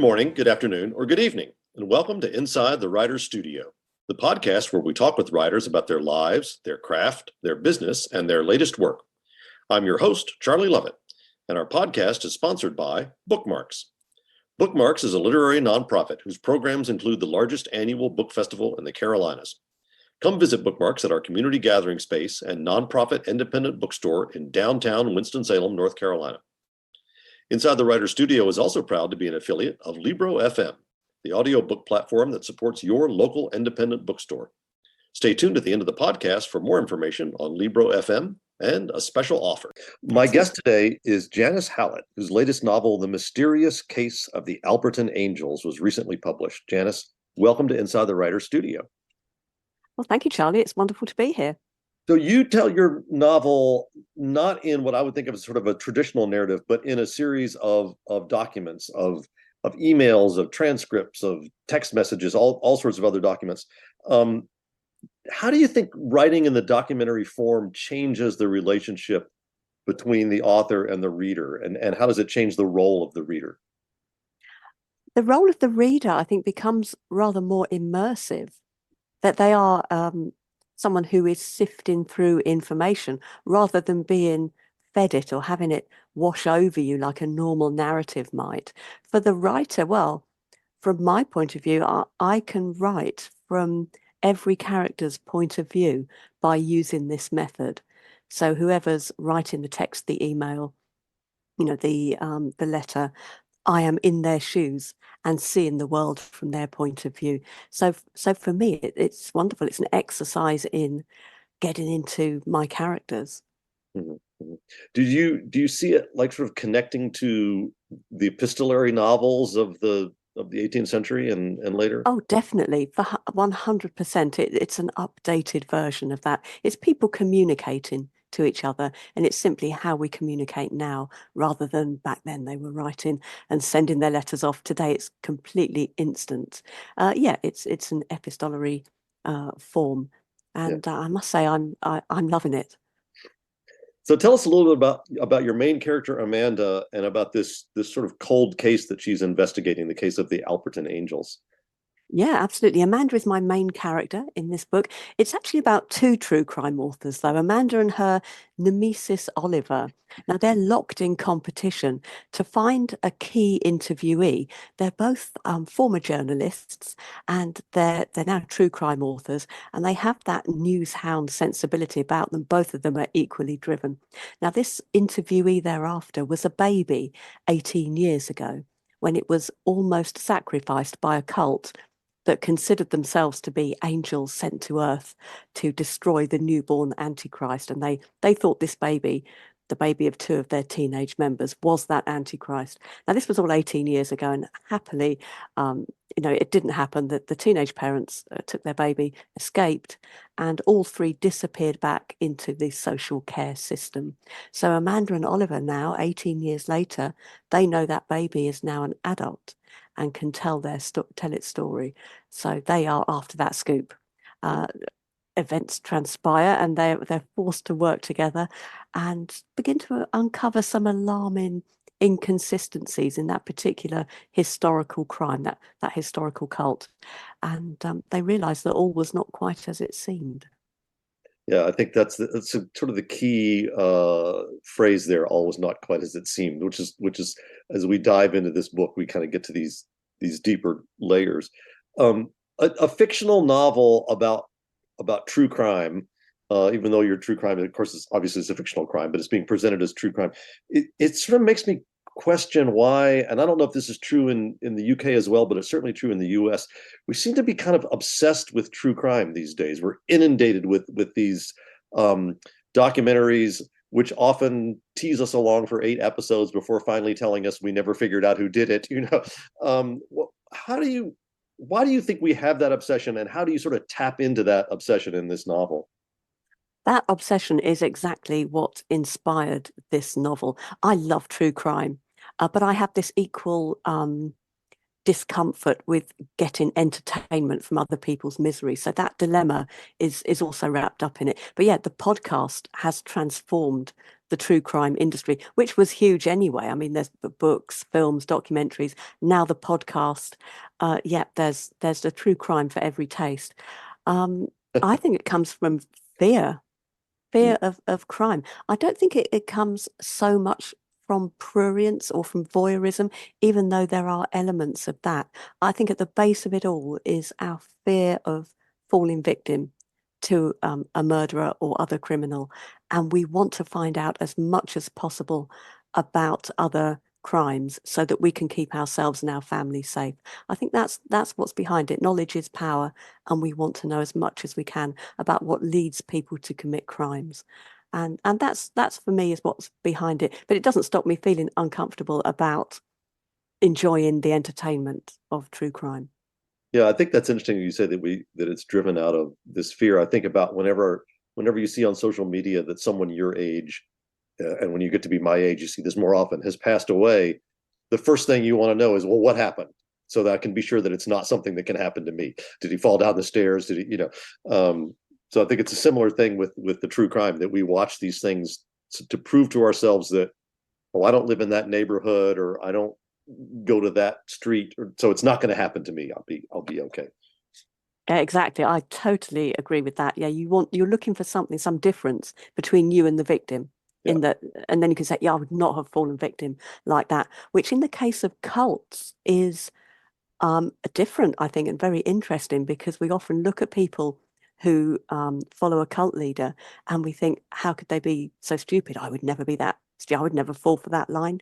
morning, good afternoon, or good evening, and welcome to Inside the Writer's Studio, the podcast where we talk with writers about their lives, their craft, their business, and their latest work. I'm your host, Charlie Lovett, and our podcast is sponsored by Bookmarks. Bookmarks is a literary nonprofit whose programs include the largest annual book festival in the Carolinas. Come visit Bookmarks at our community gathering space and nonprofit independent bookstore in downtown Winston-Salem, North Carolina. Inside the Writer's Studio is also proud to be an affiliate of Libro FM, the audiobook platform that supports your local independent bookstore. Stay tuned at the end of the podcast for more information on Libro FM and a special offer. My guest today is Janice Hallett, whose latest novel, The Mysterious Case of the Alperton Angels, was recently published. Janice, welcome to Inside the Writer's Studio. Well, thank you, Charlie. It's wonderful to be here. So you tell your novel not in what I would think of as sort of a traditional narrative, but in a series of documents, of emails, of transcripts, of text messages, all sorts of other documents. How do you think writing in the documentary form changes the relationship between the author and the reader? And how does it change the role of the reader? The role of the reader, I think, becomes rather more immersive, that they are someone who is sifting through information rather than being fed it or having it wash over you like a normal narrative might. For the writer, well, from my point of view, I can write from every character's point of view by using this method. So whoever's writing the text, the email, the letter, I am in their shoes and seeing the world from their point of view. So for me, it's wonderful. It's an exercise in getting into my characters. Mm-hmm. Mm-hmm. Do you see it like sort of connecting to the epistolary novels of the 18th century and later? Oh, definitely. For 100%. It's an updated version of that. It's people communicating to each other, and it's simply how we communicate now rather than back then they were writing and sending their letters off. Today it's completely instant. It's an epistolary form, and I must say I'm loving it. So tell us a little bit about your main character, Amanda, and about this sort of cold case that she's investigating, the case of the Alperton Angels. Yeah, absolutely. Amanda is my main character in this book. It's actually about two true crime authors, though, Amanda and her nemesis, Oliver. Now, they're locked in competition to find a key interviewee. They're both former journalists, and they're now true crime authors, and they have that news hound sensibility about them. Both of them are equally driven. Now, this interviewee thereafter was a baby 18 years ago when it was almost sacrificed by a cult that considered themselves to be angels sent to earth to destroy the newborn Antichrist. And they thought this baby, the baby of two of their teenage members, was that Antichrist. Now, this was all 18 years ago, and happily, it didn't happen. That the teenage parents took their baby, escaped, and all three disappeared back into the social care system. So Amanda and Oliver now, 18 years later, they know that baby is now an adult and can tell its story. So they are after that scoop. Events transpire, and they're forced to work together and begin to uncover some alarming inconsistencies in that particular historical crime, that historical cult. And they realise that all was not quite as it seemed. Yeah, I think that's sort of the key phrase there. All was not quite as it seemed, which is as we dive into this book, we kind of get to these deeper layers. A fictional novel about true crime, even though your true crime, of course, is obviously a fictional crime, but it's being presented as true crime. It sort of makes me question why, and I don't know if this is true in the UK as well, but it's certainly true in the US. We seem to be kind of obsessed with true crime these days. We're inundated with these documentaries, which often tease us along for 8 episodes before finally telling us we never figured out who did it. Why do you think we have that obsession, and how do you sort of tap into that obsession in this novel? That obsession is exactly what inspired this novel. I love true crime, but I have this equal discomfort with getting entertainment from other people's misery. So that dilemma is also wrapped up in it. But yeah, the podcast has transformed the true crime industry, which was huge anyway. I mean, there's books, films, documentaries, now the podcast. There's a true crime for every taste. I think it comes from fear, Mm. fear of crime. I don't think it comes so much from prurience or from voyeurism, even though there are elements of that. I think at the base of it all is our fear of falling victim to a murderer or other criminal. And we want to find out as much as possible about other crimes so that we can keep ourselves and our families safe. I think that's what's behind it. Knowledge is power, and we want to know as much as we can about what leads people to commit crimes. And that's for me is what's behind it. But it doesn't stop me feeling uncomfortable about enjoying the entertainment of true crime. Yeah, I think that's interesting. You say that it's driven out of this fear. I think about whenever you see on social media that someone your age, and when you get to be my age, you see this more often, has passed away. The first thing you want to know is, well, what happened? So that I can be sure that it's not something that can happen to me. Did he fall down the stairs? Did he, so I think it's a similar thing with the true crime, that we watch these things to prove to ourselves that, oh, I don't live in that neighborhood, or I don't go to that street, or so it's not going to happen to me. I'll be okay. Exactly. I totally agree with that. Yeah, you're looking for something, some difference between you and the victim Yeah. in that, and then you can say, yeah, I would not have fallen victim like that, which in the case of cults is different, I think, and very interesting, because we often look at people who follow a cult leader and we think, how could they be so stupid? I would never be that. I would never fall for that line.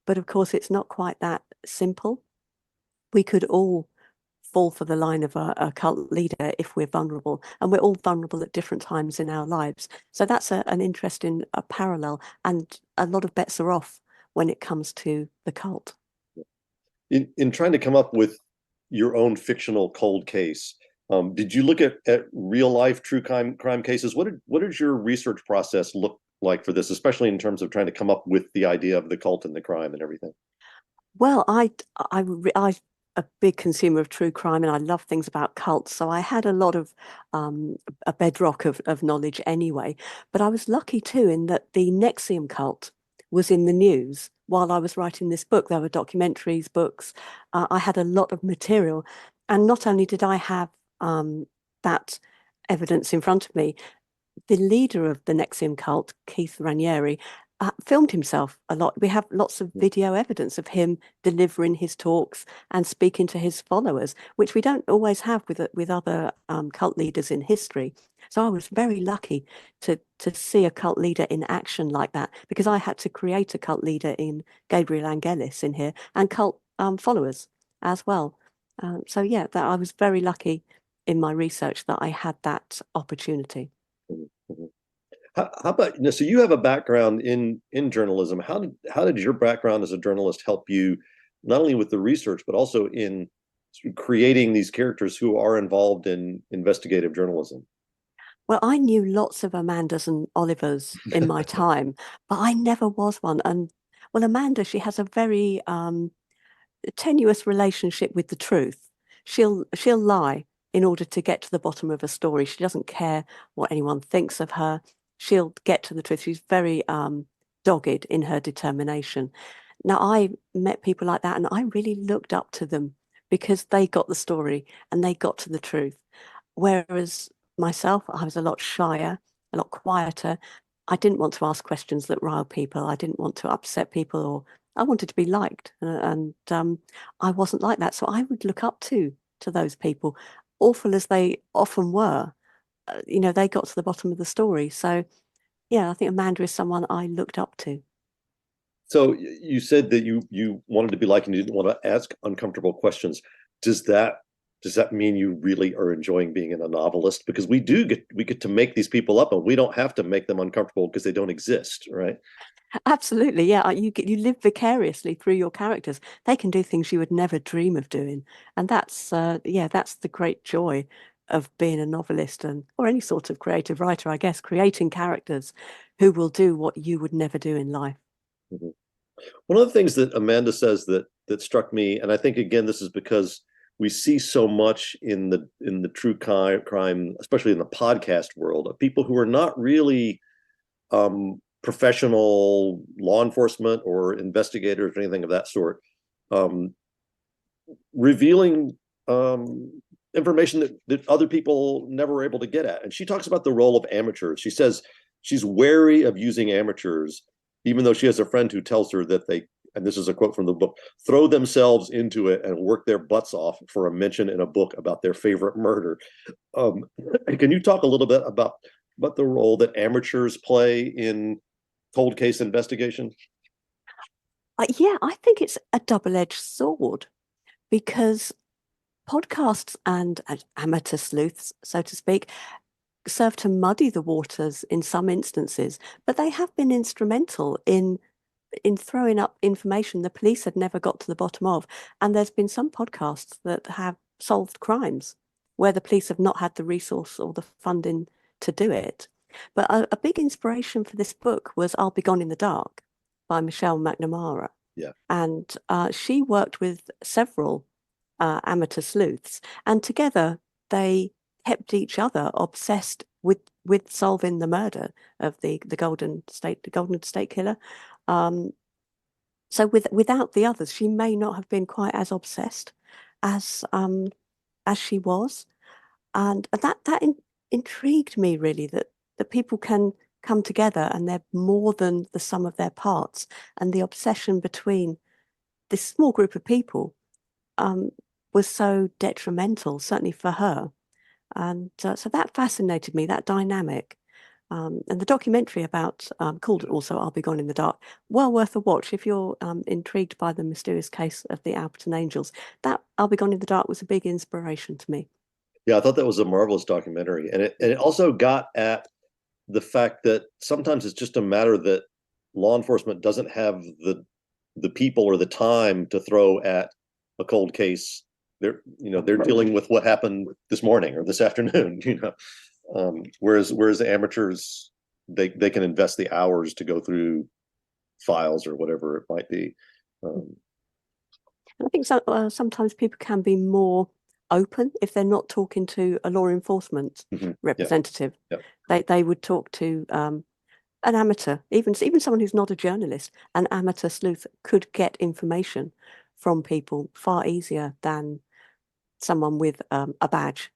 But of course, it's not quite that simple. We could all fall for the line of a cult leader if we're vulnerable, and we're all vulnerable at different times in our lives. So that's an interesting parallel, and a lot of bets are off when it comes to the cult. In trying to come up with your own fictional cold case, did you look at real life true crime cases? What did your research process look like for this, especially in terms of trying to come up with the idea of the cult and the crime and everything? Well, I'm a big consumer of true crime, and I love things about cults. So I had a lot of a bedrock of knowledge anyway. But I was lucky too in that the Nexium cult was in the news while I was writing this book. There were documentaries, books. I had a lot of material, and not only did I have that evidence in front of me, the leader of the Nexium cult, Keith Raniere, filmed himself a lot. We have lots of video evidence of him delivering his talks and speaking to his followers, which we don't always have with other cult leaders in history. So I was very lucky to see a cult leader in action like that, because I had to create a cult leader in Gabriel Angelis in here, and cult followers as well. So yeah, that I was very lucky in my research that I had that opportunity. Mhm. How about, so you have a background in journalism. How did your background as a journalist help you, not only with the research, but also in creating these characters who are involved in investigative journalism? Well, I knew lots of Amandas and Olivers in my time, but I never was one. And well, Amanda, she has a very tenuous relationship with the truth. She'll lie in order to get to the bottom of a story. She doesn't care what anyone thinks of her. She'll get to the truth. She's very dogged in her determination. Now, I met people like that, and I really looked up to them because they got the story and they got to the truth. Whereas myself, I was a lot shyer, a lot quieter. I didn't want to ask questions that riled people. I didn't want to upset people, or I wanted to be liked, and I wasn't like that. So I would look up to those people, awful as they often were. They got to the bottom of the story. So yeah, I think Amanda is someone I looked up to. So you said that you wanted to be like, and you didn't want to ask uncomfortable questions. Does that mean you really are enjoying being a novelist? Because we get to make these people up, and we don't have to make them uncomfortable because they don't exist, right? Absolutely, yeah. You live vicariously through your characters. They can do things you would never dream of doing, and that's the great joy of being a novelist, and or any sort of creative writer, I guess, creating characters who will do what you would never do in life. Mhm. One of the things that Amanda says that struck me, and I think again this is because we see so much in the true crime, especially in the podcast world, of people who are not really professional law enforcement or investigators or anything of that sort, um, revealing information that other people never were able to get at. And she talks about the role of amateurs. She says she's wary of using amateurs, even though she has a friend who tells her that they, and this is a quote from the book, throw themselves into it and work their butts off for a mention in a book about their favorite murder. Um, can you talk a little bit about the role that amateurs play in cold case investigation? Yeah, I think it's a double-edged sword because podcasts and amateur sleuths, so to speak, serve to muddy the waters in some instances, but they have been instrumental in throwing up information the police had never got to the bottom of. And there's been some podcasts that have solved crimes where the police have not had the resource or the funding to do it. But a big inspiration for this book was I'll Be Gone in the Dark by Michelle McNamara. Yeah. And she worked with several amateur sleuths, and together they kept each other obsessed with solving the murder of the Golden State Killer. So without the others, she may not have been quite as obsessed as she was, and that intrigued me really, that people can come together and they're more than the sum of their parts, and the obsession between this small group of people was so detrimental, certainly for her. And so that fascinated me, that dynamic. And the documentary about, called also I'll Be Gone in the Dark, well worth a watch if you're intrigued by the mysterious case of the Alperton Angels. That I'll Be Gone in the Dark was a big inspiration to me. Yeah, I thought that was a marvelous documentary. And it also got at the fact that sometimes it's just a matter that law enforcement doesn't have the people or the time to throw at a cold case. They're dealing with what happened this morning or this afternoon, whereas amateurs, they can invest the hours to go through files or whatever it might be. I think sometimes people can be more open if they're not talking to a law enforcement representative. Yeah. They would talk to an amateur, even someone who's not a journalist. An amateur sleuth could get information from people far easier than someone with a badge.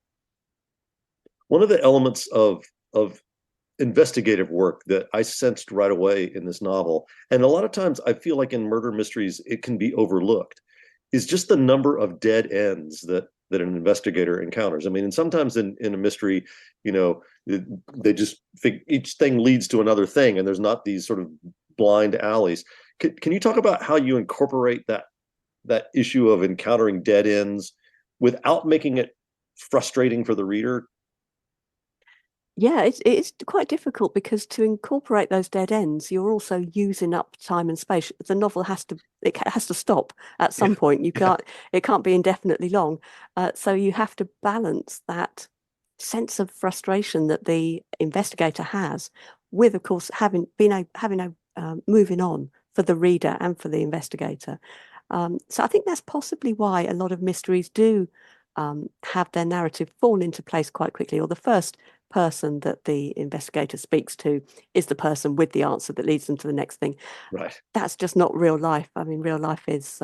One of the elements of investigative work that I sensed right away in this novel, and a lot of times I feel like in murder mysteries it can be overlooked, is just the number of dead ends that an investigator encounters. I mean, and sometimes in a mystery, they just think each thing leads to another thing, and there's not these sort of blind alleys. Can you talk about how you incorporate that issue of encountering dead ends without making it frustrating for the reader? Yeah, it's quite difficult because to incorporate those dead ends, you're also using up time and space. The novel has to stop at some point. It can't be indefinitely long. So you have to balance that sense of frustration that the investigator has with, of course, having moving on for the reader and for the investigator. So I think that's possibly why a lot of mysteries do have their narrative fall into place quite quickly, or the first person that the investigator speaks to is the person with the answer that leads them to the next thing. Right. That's just not real life. I mean, real life is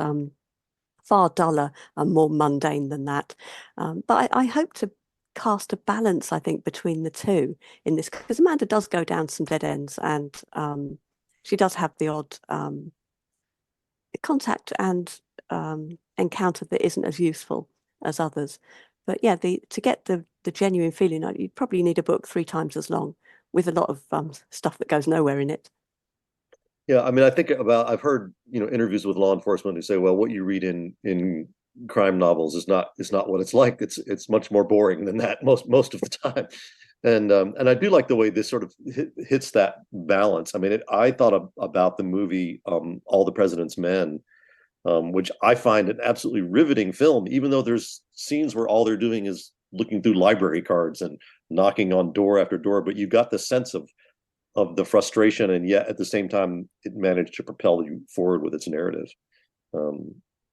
far duller and more mundane than that. But I hope to cast a balance, I think, between the two in this, because Amanda does go down some dead ends, and she does have the odd contact and encounter that isn't as useful as others. But yeah, to get the genuine feeling, you probably need a book 3 times as long with a lot of stuff that goes nowhere in it. Yeah, I mean, I've heard, interviews with law enforcement who say, well, what you read in crime novels is not what it's like. It's much more boring than that most of the time. And I do like the way this sort of hits that balance. I mean, I thought about the movie All the President's Men, which I find an absolutely riveting film, even though there's scenes where all they're doing is looking through library cards and knocking on door after door. But you got the sense of the frustration, and yet at the same time, it managed to propel you forward with its narrative.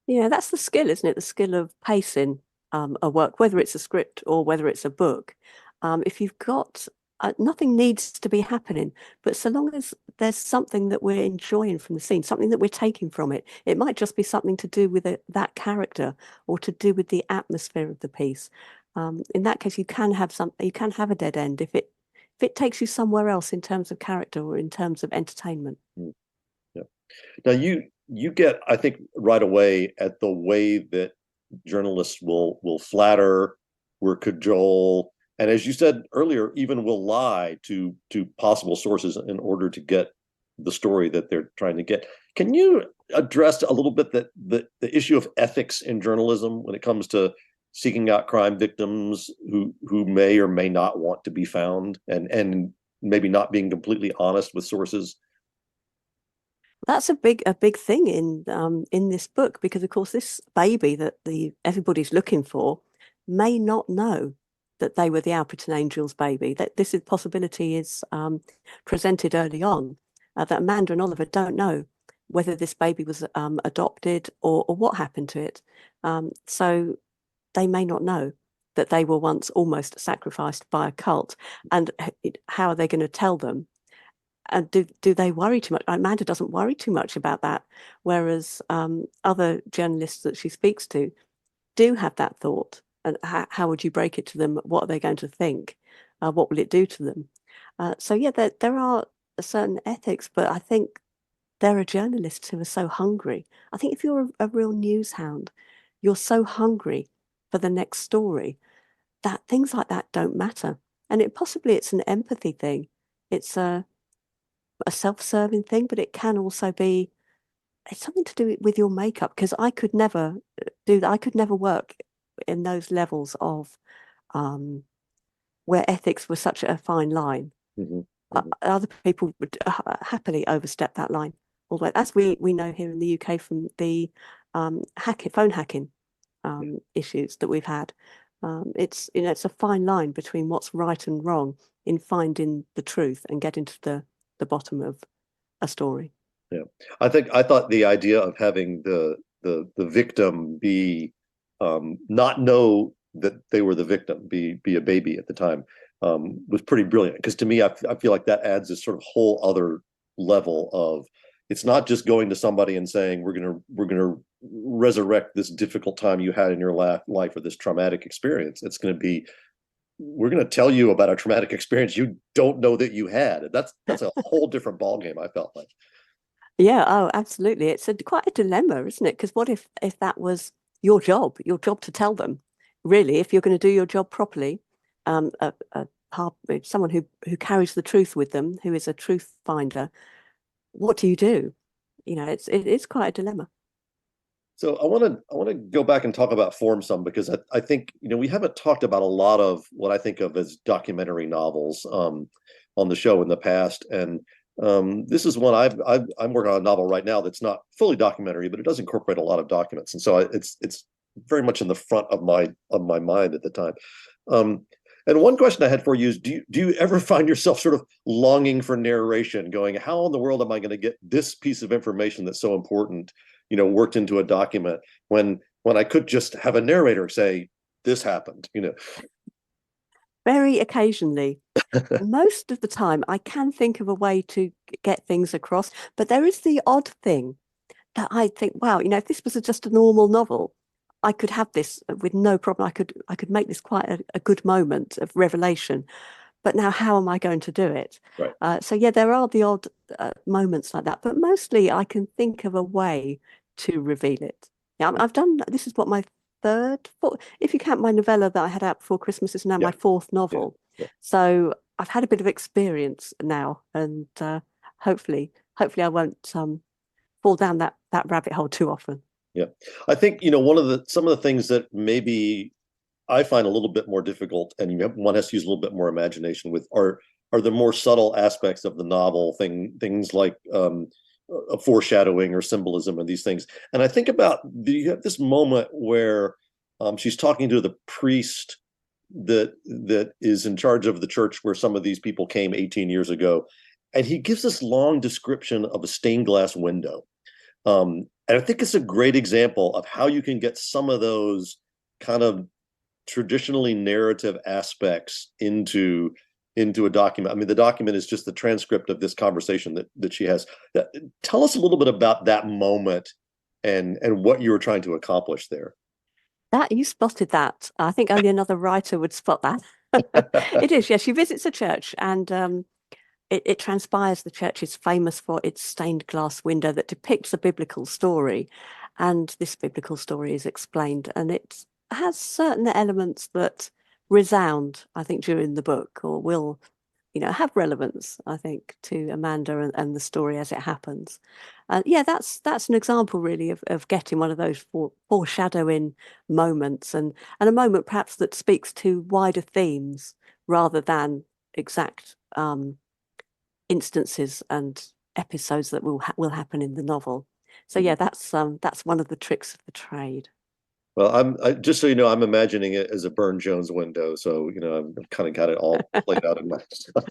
Yeah, that's the skill, isn't it? The skill of pacing a work, whether it's a script or whether it's a book. If you've got nothing needs to be happening, but so long as there's something that we're enjoying from the scene, something that we're taking from it, it might just be something to do with that character or to do with the atmosphere of the piece. In that case, you can have a dead end if it takes you somewhere else in terms of character or in terms of entertainment. Yeah. Now you get, I think, right away at the way that journalists will flatter, will cajole, and as you said earlier, even will lie to possible sources in order to get the story that they're trying to get. Can you address a little bit the issue of ethics in journalism when it comes to seeking out crime victims who may or may not want to be found, and maybe not being completely honest with sources? That's a big thing in this book, because of course this baby that everybody's looking for may not know that they were the Alperton Angels baby. That this is possibility is presented early on, that Amanda and Oliver don't know whether this baby was adopted or what happened to it. So they may not know that they were once almost sacrificed by a cult, and how are they going to tell them? And do they worry too much? Amanda doesn't worry too much about that, whereas other journalists that she speaks to do have that thought. And how would you break it to them? What are they going to think? What will it do to them? So yeah, there are certain ethics, but I think there are journalists who are so hungry. I think if you're a real news hound, you're so hungry for the next story that things like that don't matter. And it's an empathy thing. It's a self-serving thing, but it can also be, it's something to do with your makeup, because I could never do that. I could never work in those levels of where ethics was such a fine line. Other people would happily overstep that line all the way, as we know here in the UK from the phone hacking issues that we've had. It's a fine line between what's right and wrong in finding the truth and getting to the bottom of a story. Yeah, I thought the idea of having the victim be not know that they were the victim, be a baby at the time, was pretty brilliant. Because to me, I feel like that adds this sort of whole other level of, it's not just going to somebody and saying we're gonna resurrect this difficult time you had in your life or this traumatic experience. It's going to be, we're going to tell you about a traumatic experience you don't know that you had. That's a whole different ballgame, I felt like. Yeah, oh, absolutely. It's quite a dilemma, isn't it? Because what if that was your job to tell them, really, if you're going to do your job properly, someone who carries the truth with them, who is a truth finder, what do you do? It's quite a dilemma. So I want to go back and talk about form some, because I think we haven't talked about a lot of what I think of as documentary novels on the show in the past, and this is one I'm working on a novel right now that's not fully documentary, but it does incorporate a lot of documents, and so it's very much in the front of my mind at the time. And one question I had for you is, do you ever find yourself sort of longing for narration, going, how in the world am I going to get this piece of information that's so important, worked into a document, when I could just have a narrator say, this happened, Very occasionally. Most of the time, I can think of a way to get things across, but there is the odd thing that I think, wow, if this was just a normal novel, I could have this with no problem. I could make this quite a good moment of revelation. But now, how am I going to do it? Right. So yeah, there are the odd moments like that, but mostly I can think of a way to reveal it. Yeah, I've done. This is what my fourth, if you count my novella that I had out before Christmas, is now my fourth novel. Yeah. So I've had a bit of experience now, and hopefully I won't fall down that rabbit hole too often. Yeah, I think some of the things that maybe I find a little bit more difficult, and one has to use a little bit more imagination with, are the more subtle aspects of the novel, things like a foreshadowing or symbolism and these things. And I think about you have this moment where she's talking to the priest that is in charge of the church where some of these people came 18 years ago, and he gives this long description of a stained glass window. And I think it's a great example of how you can get some of those kind of traditionally narrative aspects into into a document. I mean, the document is just the transcript of this conversation that she has. Tell us a little bit about that moment and what you were trying to accomplish there. That you spotted that. I think only another writer would spot that. It is, yes. She visits a church, and it transpires the church is famous for its stained glass window that depicts a biblical story. And this biblical story is explained, and it has certain elements that resound, I think, during the book, or will, have relevance, I think, to Amanda and the story as it happens. Yeah, that's an example really of getting one of those foreshadowing moments, and a moment perhaps that speaks to wider themes rather than exact instances and episodes that will happen in the novel. So yeah, that's one of the tricks of the trade. Well, just so you know, I'm imagining it as a Burne Jones window, so I've kind of got it all played out in my stuff.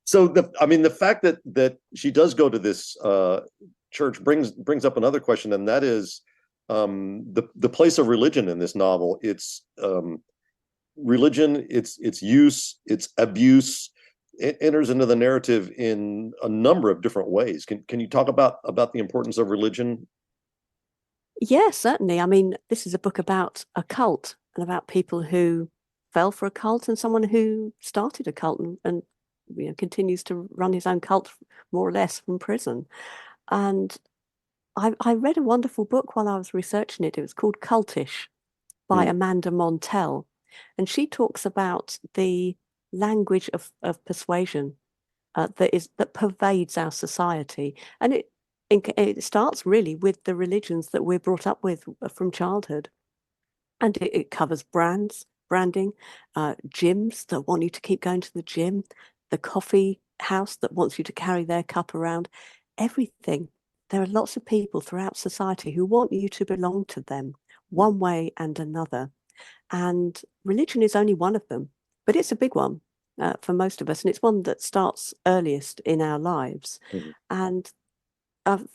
So the fact that she does go to this church brings up another question, and that is the place of religion in this novel. It's religion, its use, its abuse. It enters into the narrative in a number of different ways. Can you talk about the importance of religion? Yeah, certainly. I mean, this is a book about a cult and about people who fell for a cult and someone who started a cult and continues to run his own cult more or less from prison. And I read a wonderful book while I was researching it. It was called Cultish by Amanda Montell. And she talks about the language of persuasion that pervades our society. And it starts really with the religions that we're brought up with from childhood. And it covers branding, gyms that want you to keep going to the gym, the coffee house that wants you to carry their cup around, everything. There are lots of people throughout society who want you to belong to them one way and another. And religion is only one of them, but it's a big one for most of us. And it's one that starts earliest in our lives. Mm-hmm. And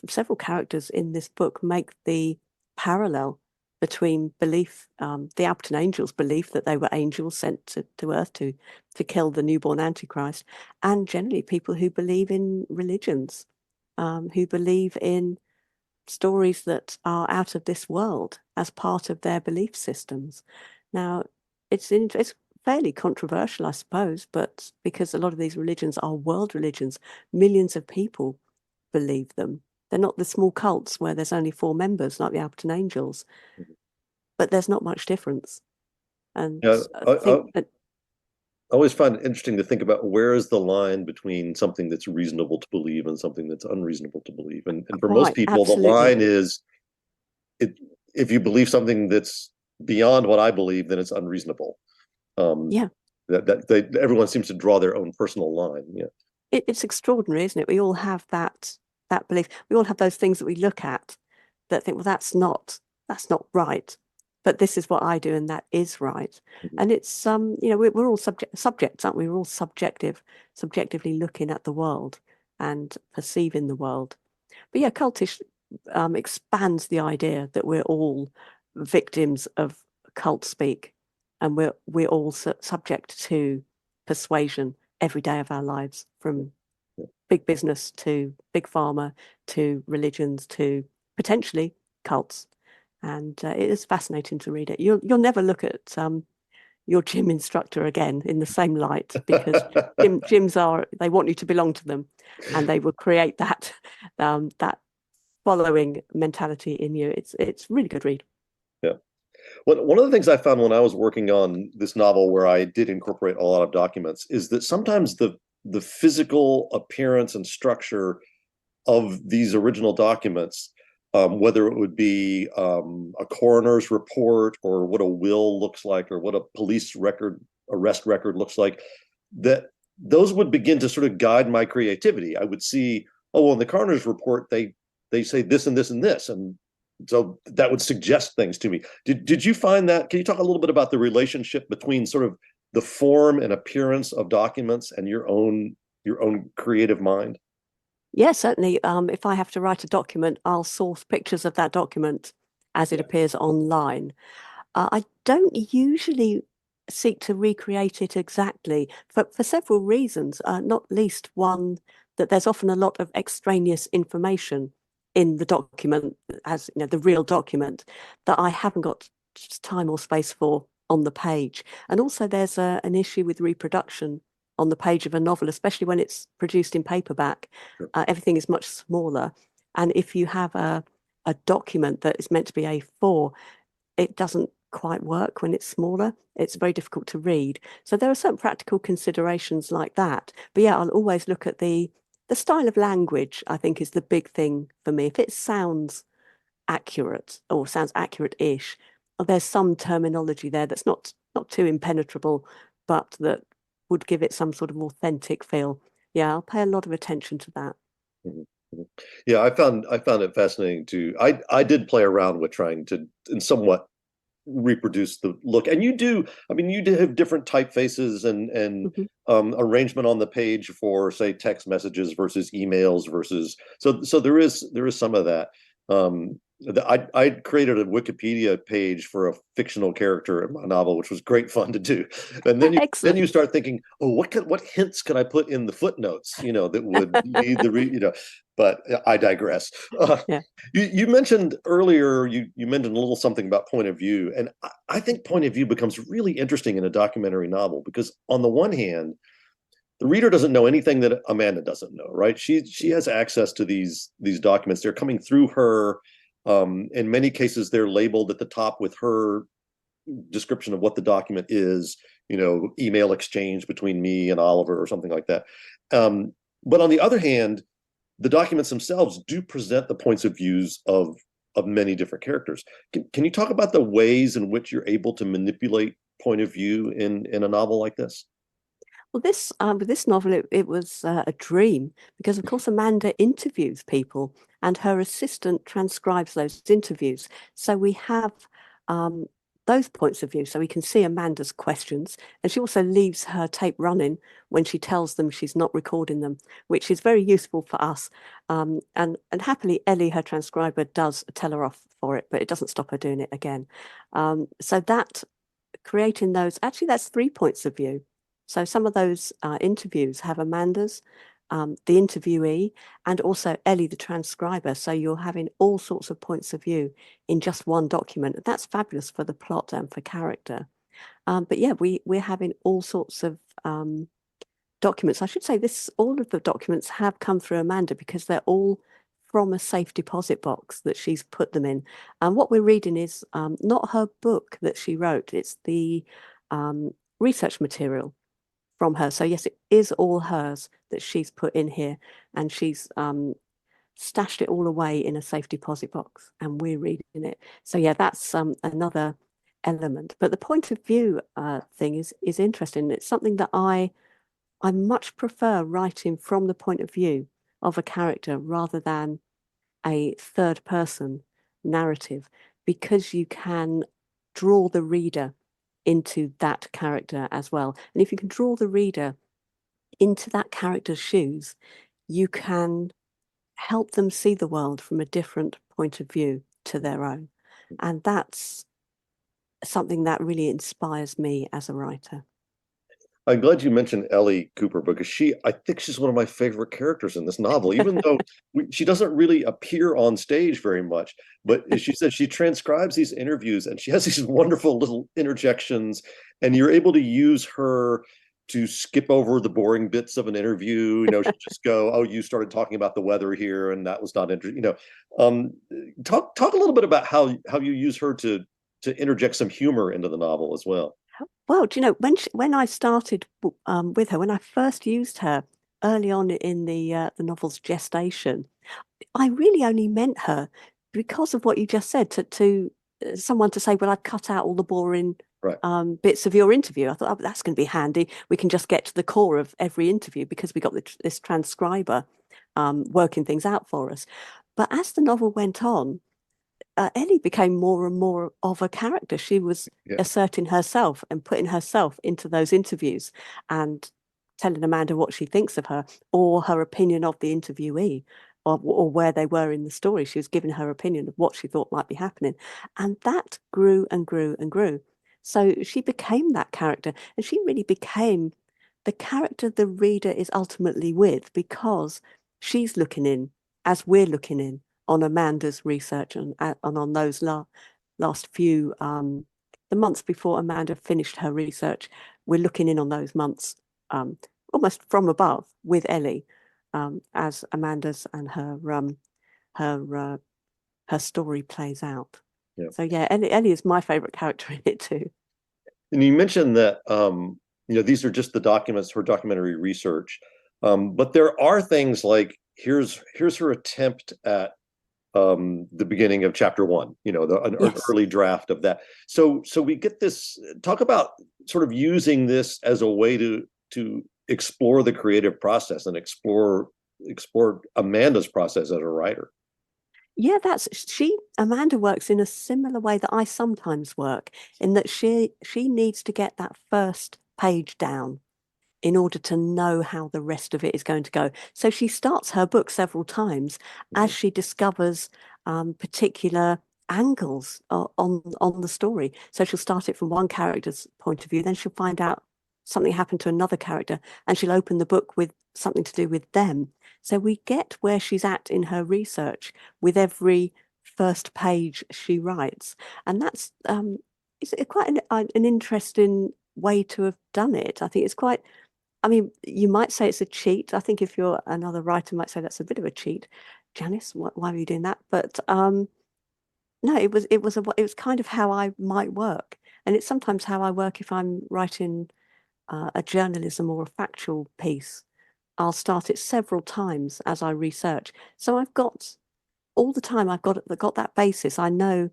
several characters in this book make the parallel between belief, the Alperton Angels' belief that they were angels sent to Earth to kill the newborn Antichrist, and generally people who believe in religions, who believe in stories that are out of this world as part of their belief systems. Now, it's fairly controversial, I suppose, but because a lot of these religions are world religions, millions of people believe them. They're not the small cults where there's only 4 members like the Alperton Angels, but there's not much difference. And Yeah, I think that I always find it interesting to think about where is the line between something that's reasonable to believe and something that's unreasonable to believe. And for most quite people, the absolutely. line is if you believe something that's beyond what I believe, then it's unreasonable. Yeah. Everyone seems to draw their own personal line. Yeah. It's extraordinary, isn't it? We all have that belief. We all have those things that we look at that think, well, that's not right. But this is what I do, and that is right. Mm-hmm. And it's we're all subjects, aren't we? We're all subjectively looking at the world and perceiving the world. But yeah, cultish expands the idea that we're all victims of cult speak, and we're all subject to persuasion every day of our lives, from big business to big pharma to religions to potentially cults. And it is fascinating to read it. You'll never look at your gym instructor again in the same light, because gyms they want you to belong to them, and they will create that that following mentality in you. It's really good read. Yeah. Well, one of the things I found when I was working on this novel, where I did incorporate a lot of documents, is that sometimes the physical appearance and structure of these original documents, whether it would be a coroner's report or what a will looks like or what a police arrest record looks like, that those would begin to sort of guide my creativity. I would see, oh, well, in the coroner's report, they say this and this and this. And so that would suggest things to me. Did you find that? Can you talk a little bit about the relationship between sort of the form and appearance of documents and your own creative mind? Yeah, certainly. If I have to write a document, I'll source pictures of that document as it appears online. I don't usually seek to recreate it exactly for several reasons, not least one that there's often a lot of extraneous information in the document, as you know, the real document, that I haven't got time or space for on the page. And also there's an issue with reproduction on the page of a novel, especially when it's produced in paperback. Sure. Everything is much smaller. And if you have a document that is meant to be A4, it doesn't quite work when it's smaller. It's very difficult to read. So there are certain practical considerations like that. But yeah, I'll always look at the style of language, I think, is the big thing for me. If it sounds accurate or sounds accurate-ish, or there's some terminology there that's not too impenetrable, but that would give it some sort of authentic feel. Yeah, I'll pay a lot of attention to that. Mhm, mhm. Yeah, I found it fascinating too. I did play around with trying to, in somewhat, reproduce the look. And you do, I mean, you do have different typefaces and Mhm. arrangement on the page for, say, text messages versus emails versus, so there is some of that. I created a Wikipedia page for a fictional character in my novel, which was great fun to do. And then you Excellent. start thinking, oh, what hints can I put in the footnotes, that would lead but I digress. Yeah. You mentioned earlier, you mentioned a little something about point of view, and I think point of view becomes really interesting in a documentary novel because on the one hand, the reader doesn't know anything that Amanda doesn't know, right? She has access to these documents. They're coming through her. In many cases, they're labeled at the top with her description of what the document is, email exchange between me and Oliver or something like that. But on the other hand, the documents themselves do present the points of views of many different characters. Can you talk about the ways in which you're able to manipulate point of view in a novel like this? Well, with this novel, it was a dream because, of course, Amanda interviews people and her assistant transcribes those interviews. So we have um, those points of view. So we can see Amanda's questions, and she also leaves her tape running when she tells them she's not recording them, which is very useful for us. And happily, Ellie, her transcriber, does tell her off for it, but it doesn't stop her doing it again. So that creating those, actually, that's 3 points of view. So some of those interviews have Amanda's, the interviewee, and also Ellie, the transcriber. So you're having all sorts of points of view in just one document. That's fabulous for the plot and for character. But yeah, we're having all sorts of documents. I should say all of the documents have come through Amanda because they're all from a safe deposit box that she's put them in. And what we're reading is not her book that she wrote, it's the research material from her. So yes, it is all hers that she's put in here, and she's stashed it all away in a safe deposit box, and we're reading it. So yeah, that's another element. But the point of view thing is interesting. It's something that I much prefer writing from the point of view of a character rather than a third person narrative, because you can draw the reader into that character as well. And if you can draw the reader into that character's shoes, you can help them see the world from a different point of view to their own. And that's something that really inspires me as a writer. I'm glad you mentioned Ellie Cooper because I think she's one of my favorite characters in this novel, even though she doesn't really appear on stage very much. But as she said, she transcribes these interviews and she has these wonderful little interjections, and you're able to use her to skip over the boring bits of an interview. She'll just go, "Oh, you started talking about the weather here, and that was not interesting." Talk a little bit about how you use her to interject some humor into the novel as well. Well, do you know, when I started with her, when I first used her early on in the novel's gestation, I really only meant her because of what you just said to someone to say, well, I've cut out all the boring Right. bits of your interview. I thought, oh, that's going to be handy. We can just get to the core of every interview because we got this transcriber working things out for us. But as the novel went on, Ellie became more and more of a character. She was Yeah. asserting herself and putting herself into those interviews and telling Amanda what she thinks of her or her opinion of the interviewee or where they were in the story. She was giving her opinion of what she thought might be happening. And that grew and grew and grew. So she became that character, and she really became the character the reader is ultimately with, because she's looking in as we're looking in on Amanda's research and on those last few the months before Amanda finished her research. We're looking in on those months almost from above with Ellie as Amanda's and her her story plays out. Yeah. So yeah, Ellie is my favorite character in it too. And you mentioned that these are just the documents, her documentary research, but there are things like here's her attempt at the beginning of chapter 1, an Yes. early draft of that. So we get this talk about sort of using this as a way to explore the creative process and explore Amanda's process as a writer. Yeah, Amanda works in a similar way that I sometimes work, in that she needs to get that first page down in order to know how the rest of it is going to go. So she starts her book several times as she discovers particular angles on the story. So she'll start it from one character's point of view, then she'll find out something happened to another character, and she'll open the book with something to do with them. So we get where she's at in her research with every first page she writes. And that's it's quite an interesting way to have done it. I think it's quite, I mean, you might say it's a cheat. I think if you're another writer might say that's a bit of a cheat. Janice, why were you doing that? But no, it was kind of how I might work. And it's sometimes how I work if I'm writing a journalism or a factual piece. I'll start it several times as I research. So I've got all the time I've got that basis. I know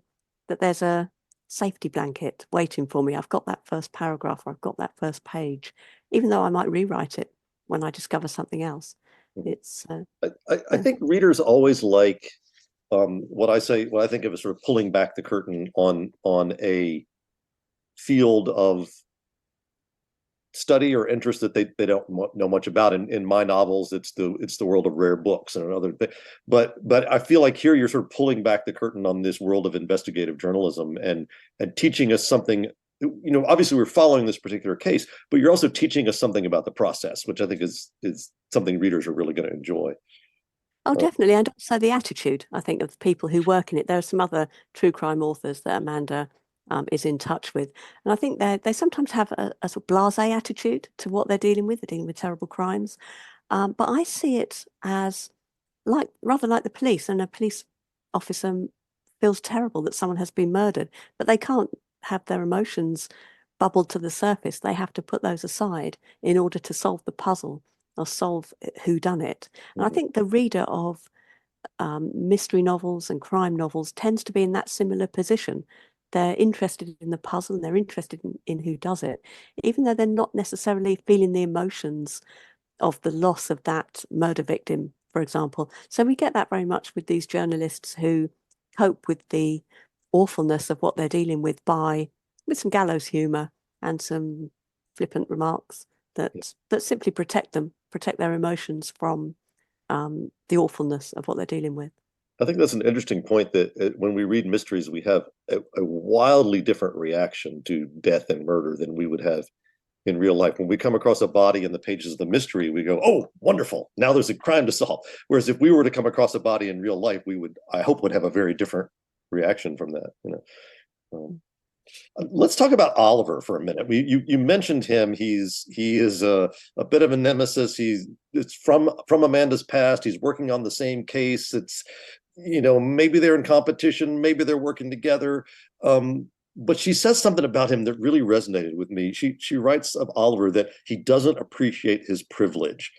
that there's a safety blanket waiting for me. I've got that first paragraph, or I've got that first page, even though I might rewrite it when I discover something else. It's I think readers always like what I think of as sort of pulling back the curtain on a field of study or interest that they don't know much about. In my novels, it's the world of rare books and another thing. But I feel like here you're sort of pulling back the curtain on this world of investigative journalism and teaching us something. Obviously we're following this particular case, but you're also teaching us something about the process, which I think is something readers are really going to enjoy. Oh, definitely. And also the attitude, I think, of the people who work in it. There are some other true crime authors that Amanda is in touch with. And I think they sometimes have a sort of blasé attitude to what they're dealing with. They're dealing with terrible crimes. But I see it as rather like the police, and a police officer feels terrible that someone has been murdered, but they can't have their emotions bubbled to the surface. They have to put those aside in order to solve the puzzle or solve who done it. And I think the reader of mystery novels and crime novels tends to be in that similar position. They're interested in the puzzle, and they're interested in who does it, even though they're not necessarily feeling the emotions of the loss of that murder victim, for example. So we get that very much with these journalists who cope with the awfulness of what they're dealing with with some gallows humor and some flippant remarks that simply protect their emotions from the awfulness of what they're dealing with. I think that's an interesting point, that when we read mysteries, we have a wildly different reaction to death and murder than we would have in real life. When we come across a body in the pages of the mystery, we go, "Oh, wonderful! Now there's a crime to solve." Whereas if we were to come across a body in real life, I hope, would have a very different reaction from that. Let's talk about Oliver for a minute. You mentioned him. He is a bit of a nemesis. It's from Amanda's past. He's working on the same case. It's maybe they're in competition, maybe they're working together. But she says something about him that really resonated with me. She writes of Oliver that he doesn't appreciate his privilege.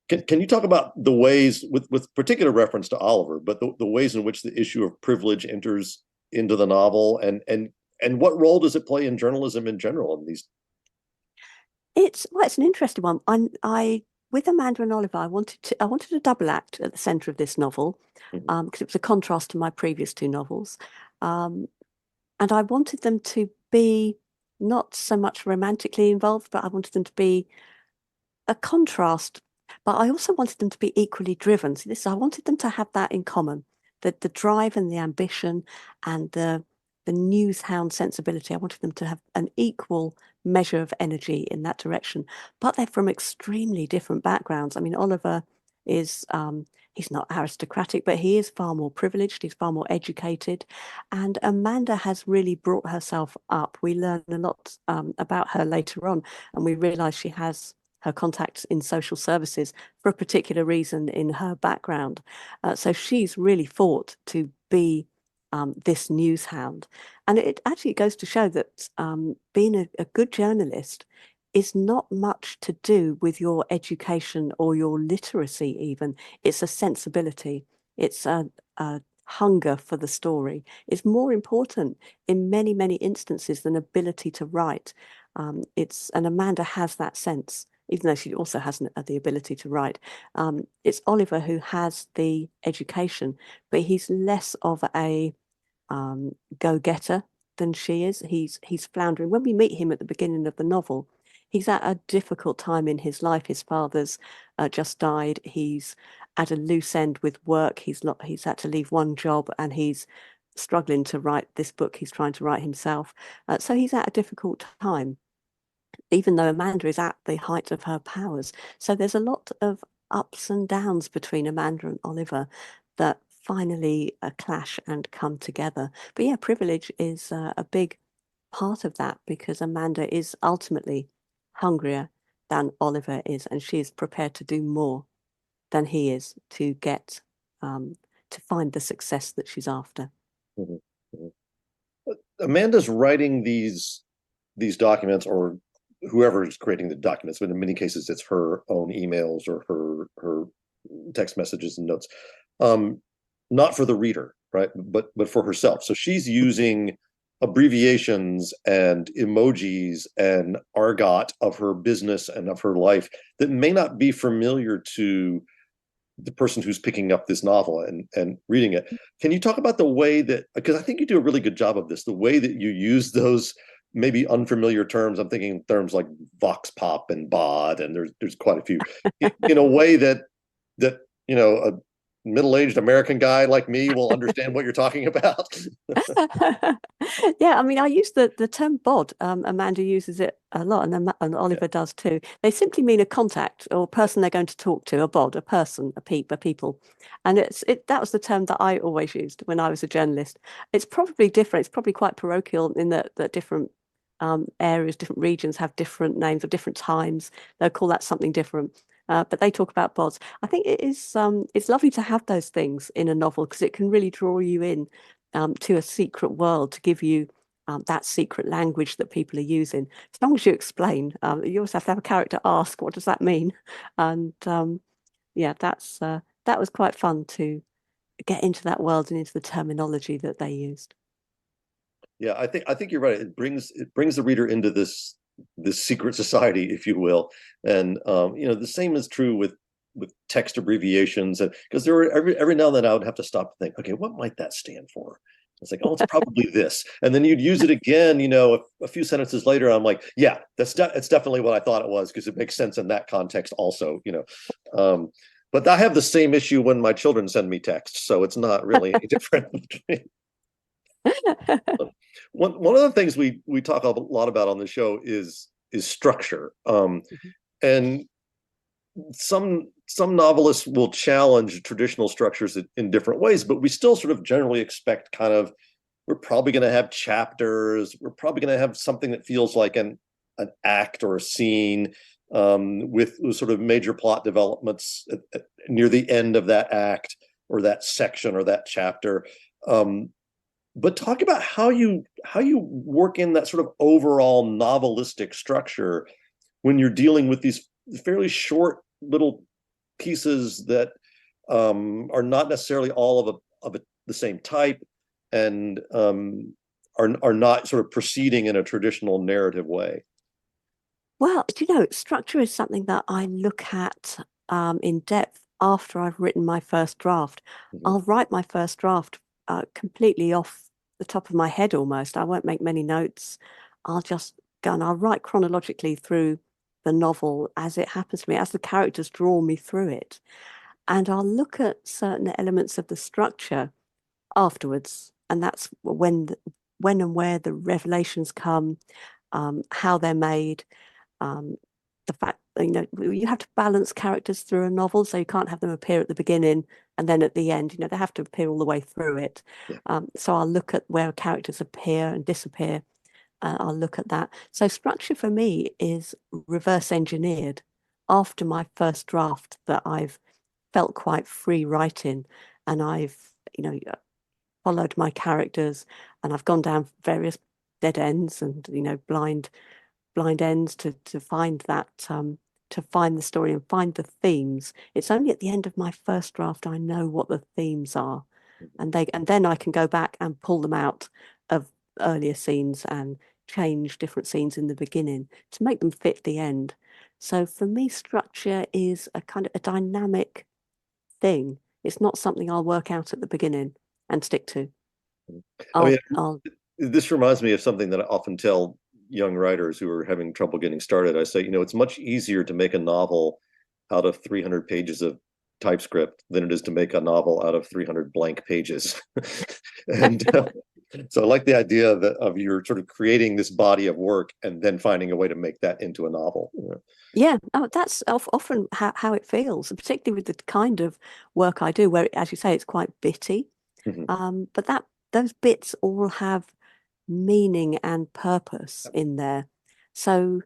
Can you talk about the ways, with particular reference to Oliver, but the ways in which the issue of privilege enters into the novel, and what role does it play in journalism in general in these? It's an interesting one. I with Amanda and Oliver, I wanted a double act at the centre of this novel, because it was a contrast to my previous two novels. And I wanted them to be not so much romantically involved, but I wanted them to be a contrast. But I also wanted them to be equally driven. I wanted them to have that in common, the drive and the ambition and the the newshound sensibility. I wanted them to have an equal measure of energy in that direction, but they're from extremely different backgrounds. I mean, Oliver is he's not aristocratic, but he is far more privileged. He's far more educated, and Amanda has really brought herself up. We learn a lot about her later on, and we realise she has her contacts in social services for a particular reason in her background. So she's really fought to be this news hound. And it actually goes to show that being a good journalist is not much to do with your education or your literacy even. It's a sensibility. It's a hunger for the story. It's more important in many, many instances than ability to write. And Amanda has that sense, even though she also has the ability to write. It's Oliver who has the education, but he's less of a go-getter than she is. He's floundering. When we meet him at the beginning of the novel, he's at a difficult time in his life. His father's just died. He's at a loose end with work. He's had to leave one job, and he's struggling to write this book he's trying to write himself. So he's at a difficult time, even though Amanda is at the height of her powers. So there's a lot of ups and downs between Amanda and Oliver that finally clash and come together. But yeah, privilege is a big part of that, because Amanda is ultimately hungrier than Oliver is, and she is prepared to do more than he is to get to find the success that she's after. Mhm, mhm. Amanda's writing these documents, or whoever is creating the documents, but in many cases it's her own emails or her text messages and notes, not for the reader, right, but for herself. So she's using abbreviations and emojis and argot of her business and of her life that may not be familiar to the person who's picking up this novel and reading it. Can you talk about the way that, because I think you do a really good job of this, the way that you use those maybe unfamiliar terms? I'm thinking terms like vox pop and bod, and there's quite a few, in a way that a middle-aged American guy like me will understand what you're talking about. Yeah, I mean, I use the term bod. Amanda uses it a lot, and Oliver does too. They simply mean a contact or person they're going to talk to, a bod, a person, a people. And that was the term that I always used when I was a journalist. It's probably different. It's probably quite parochial in that different areas, different regions have different names or different times. They'll call that something different. But they talk about bods. I think it's lovely to have those things in a novel, because it can really draw you in to a secret world, to give you that secret language that people are using. As long as you explain, you also have to have a character ask, what does that mean? And yeah, that was quite fun to get into that world and into the terminology that they used. Yeah, I think you're right. It brings the reader into this secret society, if you will. And the same is true with text abbreviations, and because there were every now and then I would have to stop and think, okay, what might that stand for? It's like, oh, it's probably this, and then you'd use it again, a few sentences later. I'm like, yeah, it's definitely what I thought it was, because it makes sense in that context also. But I have the same issue when my children send me texts, so it's not really any different. One of the things we talk a lot about on the show is structure, and some novelists will challenge traditional structures in different ways, but we still sort of generally expect we're probably going to have chapters, we're probably going to have something that feels like an act or a scene, with sort of major plot developments near the end of that act or that section or that chapter. But talk about how you work in that sort of overall novelistic structure when you're dealing with these fairly short little pieces that are not necessarily all of the same type, and are not sort of proceeding in a traditional narrative way. Well, structure is something that I look at in depth after I've written my first draft. Mhm. I'll write my first draft completely off the top of my head almost. I won't make many notes. I'll just go and I'll write chronologically through the novel as it happens to me, as the characters draw me through it. And I'll look at certain elements of the structure afterwards. And that's when when and where the revelations come, how they're made, the fact, you have to balance characters through a novel, so you can't have them appear at the beginning and then at the end. They have to appear all the way through it. Yeah. So I'll look at where characters appear and disappear. I'll look at that. So structure for me is reverse engineered after my first draft that I've felt quite free writing, and I've followed my characters, and I've gone down various dead ends and blind ends to find that to find the story and find the themes. It's only at the end of my first draft I know what the themes are, and then I can go back and pull them out of earlier scenes and change different scenes in the beginning to make them fit the end. So for me, structure is a kind of a dynamic thing. It's not something I'll work out at the beginning and stick to. This reminds me of something that I often tell young writers who are having trouble getting started. I say, it's much easier to make a novel out of 300 pages of TypeScript than it is to make a novel out of 300 blank pages. And so I like the idea of you're sort of creating this body of work and then finding a way to make that into a novel. Yeah, that's often how it feels, particularly with the kind of work I do, where, as you say, it's quite bitty. But those bits all have meaning and purpose in there. So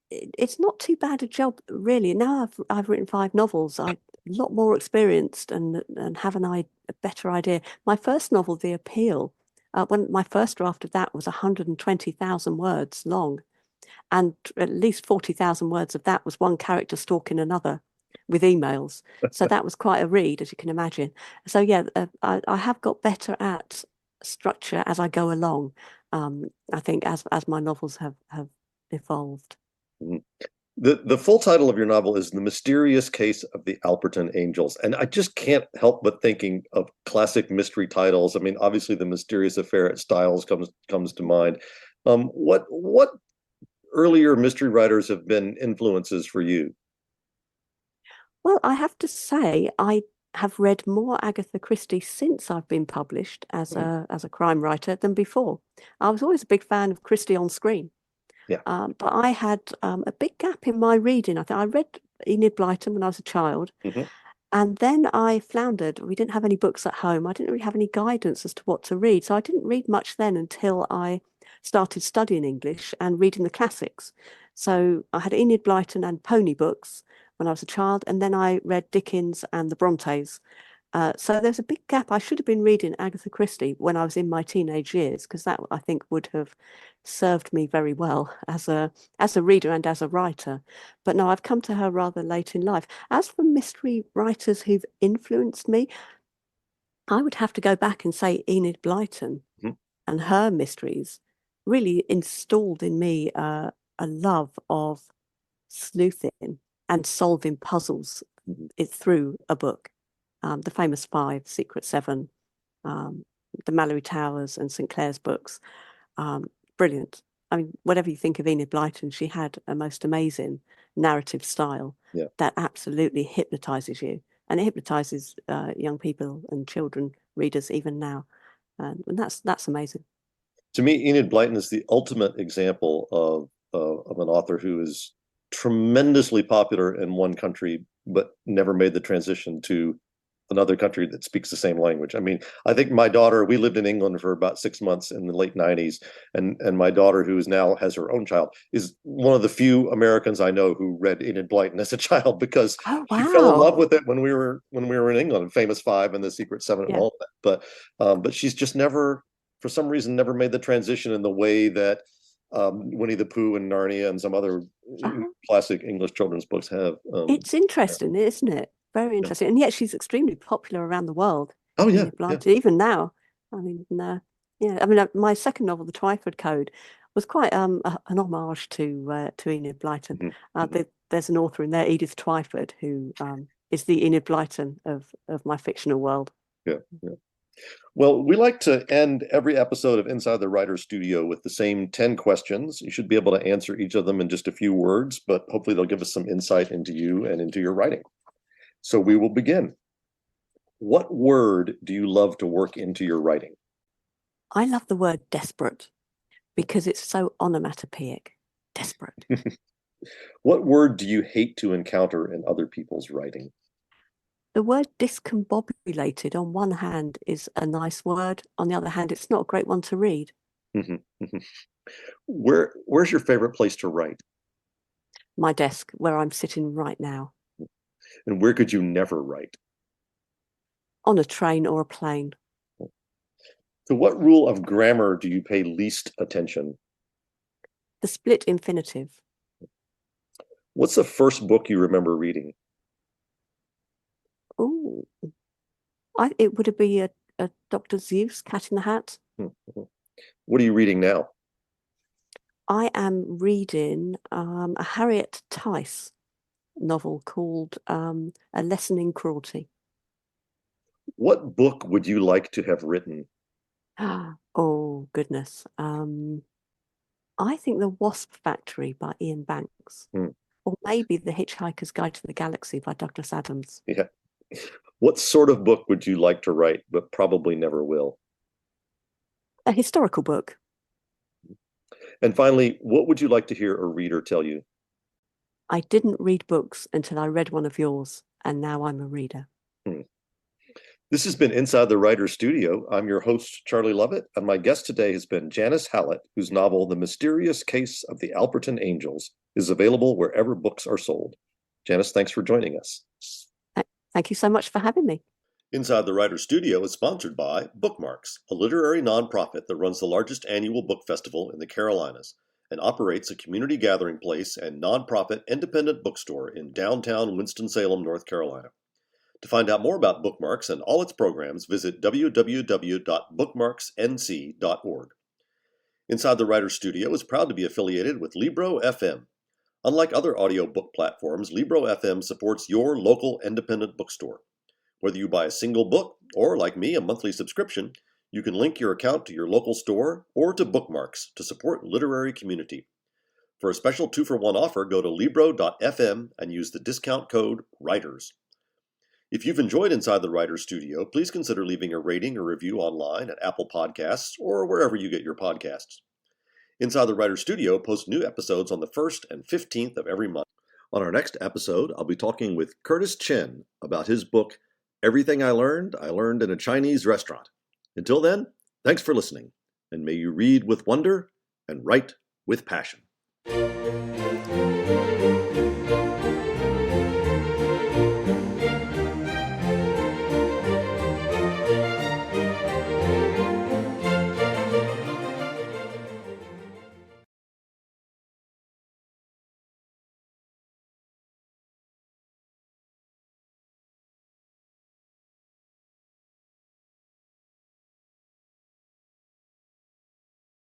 it's not too bad a job, really. Now I've written 5 novels. I'm a lot more experienced and have a better idea. My first novel, The Appeal, when my first draft of that was 120,000 words long, and at least 40,000 words of that was one character stalking another with emails. So that was quite a read, as you can imagine. So yeah, I have got better at structure as I go along. I think as my novels have evolved. The full title of your novel is The Mysterious Case of the Alperton Angels. And I just can't help but thinking of classic mystery titles. I mean, obviously The Mysterious Affair at Styles comes to mind. What earlier mystery writers have been influences for you? Well, I have to say, I have read more Agatha Christie since I've been published as a crime writer than before. I was always a big fan of Christie on screen. Yeah. But I had a big gap in my reading. I think I read Enid Blyton when I was a child. And then I floundered. We didn't have any books at home. I didn't really have any guidance as to what to read. So I didn't read much then until I started studying English and reading the classics. So I had Enid Blyton and pony books when I was a child. And then I read Dickens and the Brontes. So there's a big gap. I should have been reading Agatha Christie when I was in my teenage years, because that, I think, would have served me very well as a reader and as a writer. But no, I've come to her rather late in life. As for mystery writers who've influenced me, I would have to go back and say Enid Blyton and her mysteries really installed in me a love of sleuthing and solving puzzles through a book. The famous 5, Secret 7, the Mallory Towers and St. Clair's books. Brilliant. I mean, whatever you think of Enid Blyton, she had a most amazing narrative style that absolutely hypnotizes you. And it hypnotizes young people and children, readers, even now. And that's amazing. To me, Enid Blyton is the ultimate example of an author who is tremendously popular in one country, but never made the transition to another country that speaks the same language. I mean, I think my daughter, we lived in England for about 6 months in the late 90s, and my daughter, who is now has her own child, is one of the few Americans I know who read Enid Blyton as a child, because she fell in love with it when we were in England, Famous 5 and the Secret 7 and all that. But she's just never, for some reason, never made the transition in the way that Winnie the Pooh and Narnia and some other classic English children's books have. It's interesting, isn't it? Very interesting. And yet she's extremely popular around the world. Oh, yeah. Even now. I mean, I mean, my second novel, The Twyford Code, was quite an homage to Enid Blyton. There's an author in there, Edith Twyford, who is the Enid Blyton of my fictional world. Yeah. Well, we like to end every episode of Inside the Writer's Studio with the same 10 questions. You should be able to answer each of them in just a few words, but hopefully they'll give us some insight into you and into your writing. So we will begin. What word do you love to work into your writing? I love the word desperate because it's so onomatopoeic. Desperate. What word do you hate to encounter in other people's writing? The word discombobulated on one hand is a nice word. On the other hand, it's not a great one to read. Mhm, mhm. Where's your favorite place to write? My desk, where I'm sitting right now, And where could you never write? on a train or a plane. To what rule of grammar do you pay least attention? The split infinitive. What's the first book you remember reading? Oh, it would be a Dr. Seuss, Cat in the Hat. Mhm. What are you reading now? I am reading a Harriet Tice novel called A Lesson in Cruelty. What book would you like to have written? Oh, goodness. I think The Wasp Factory by Ian Banks, Hmm. or maybe The Hitchhiker's Guide to the Galaxy by Douglas Adams. Yeah. What sort of book would you like to write, but probably never will? A historical book. And finally, what would you like to hear a reader tell you? I didn't read books until I read one of yours, and now I'm a reader. Hmm. This has been Inside the Writer's Studio. I'm your host, Charlie Lovett, and my guest today has been Janice Hallett, whose novel, The Mysterious Case of the Alperton Angels, is available wherever books are sold. Janice, thanks for joining us. Thank you so much for having me. Inside the Writer's Studio is sponsored by Bookmarks, a literary nonprofit that runs the largest annual book festival in the Carolinas and operates a community gathering place and nonprofit independent bookstore in downtown Winston-Salem, North Carolina. To find out more about Bookmarks and all its programs, visit www.bookmarksnc.org. Inside the Writer's Studio is proud to be affiliated with Libro FM. Unlike other audiobook platforms, Libro FM supports your local independent bookstore. Whether you buy a single book or, like me, a monthly subscription, you can link your account to your local store or to Bookmarks to support literary community. For a special 2-for-1 offer, go to Libro.fm and use the discount code WRITERS. If you've enjoyed Inside the Writer's Studio, please consider leaving a rating or review online at Apple Podcasts or wherever you get your podcasts. Inside the Writer's Studio posts new episodes on the 1st and 15th of every month. On our next episode, I'll be talking with Curtis Chen about his book, Everything I Learned in a Chinese Restaurant. Until then, thanks for listening, and may you read with wonder and write with passion.